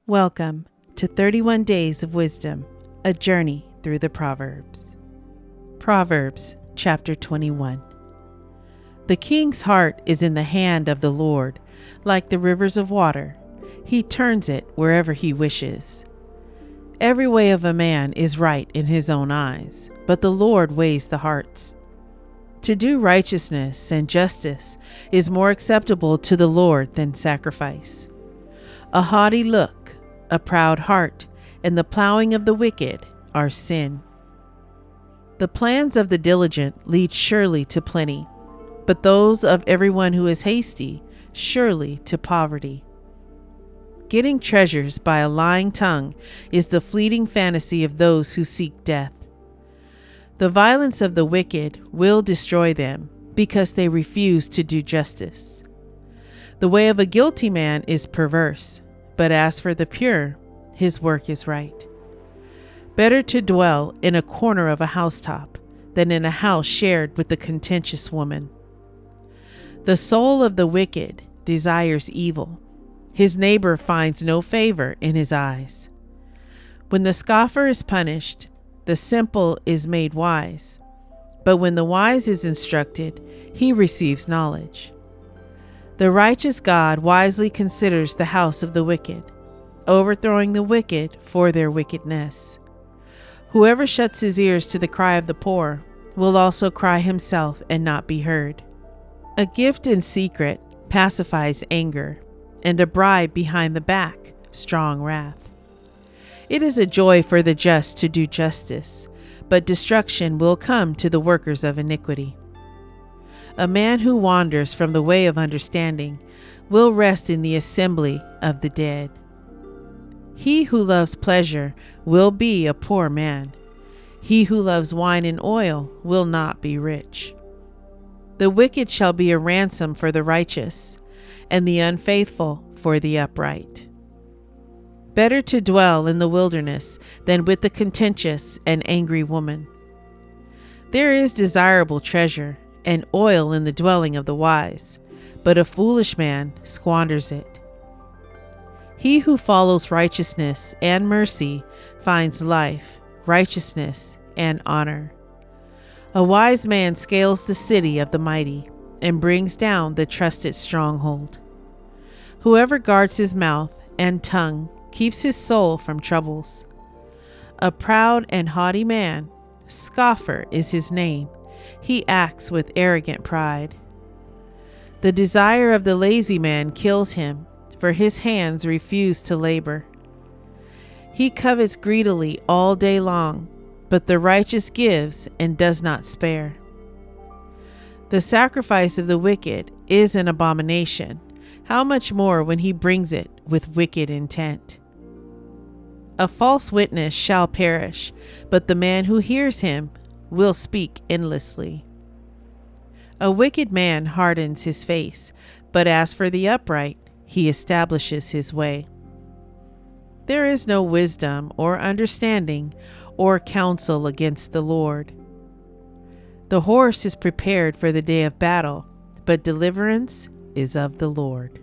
Welcome to 31 Days of Wisdom, a journey through the Proverbs. Proverbs chapter 21. The king's heart is in the hand of the Lord, like the rivers of water. He turns it wherever he wishes. Every way of a man is right in his own eyes, but the Lord weighs the hearts. To do righteousness and justice is more acceptable to the Lord than sacrifice. A haughty look, a proud heart, and the plowing of the wicked are sin. The plans of the diligent lead surely to plenty, but those of everyone who is hasty surely to poverty. Getting treasures by a lying tongue is the fleeting fantasy of those who seek death. The violence of the wicked will destroy them because they refuse to do justice. The way of a guilty man is perverse, but as for the pure, his work is right. Better to dwell in a corner of a housetop than in a house shared with the contentious woman. The soul of the wicked desires evil. His neighbor finds no favor in his eyes. When the scoffer is punished, the simple is made wise. But when the wise is instructed, he receives knowledge. The righteous God wisely considers the house of the wicked, overthrowing the wicked for their wickedness. Whoever shuts his ears to the cry of the poor will also cry himself and not be heard. A gift in secret pacifies anger, and a bribe behind the back strong wrath. It is a joy for the just to do justice, but destruction will come to the workers of iniquity. A man who wanders from the way of understanding will rest in the assembly of the dead. He who loves pleasure will be a poor man. He who loves wine and oil will not be rich. The wicked shall be a ransom for the righteous, and the unfaithful for the upright. Better to dwell in the wilderness than with the contentious and angry woman. There is desirable treasure and oil in the dwelling of the wise, but a foolish man squanders it. He who follows righteousness and mercy finds life, righteousness, and honor. A wise man scales the city of the mighty and brings down the trusted stronghold. Whoever guards his mouth and tongue keeps his soul from troubles. A proud and haughty man, scoffer is his name. He acts with arrogant pride. The desire of the lazy man kills him, for his hands refuse to labor. He covets greedily all day long, but the righteous gives and does not spare. The sacrifice of the wicked is an abomination. How much more when he brings it with wicked intent? A false witness shall perish, but the man who hears him will speak endlessly. A wicked man hardens his face, but as for the upright, he establishes his way. There is no wisdom or understanding or counsel against the Lord. The horse is prepared for the day of battle, but deliverance is of the Lord.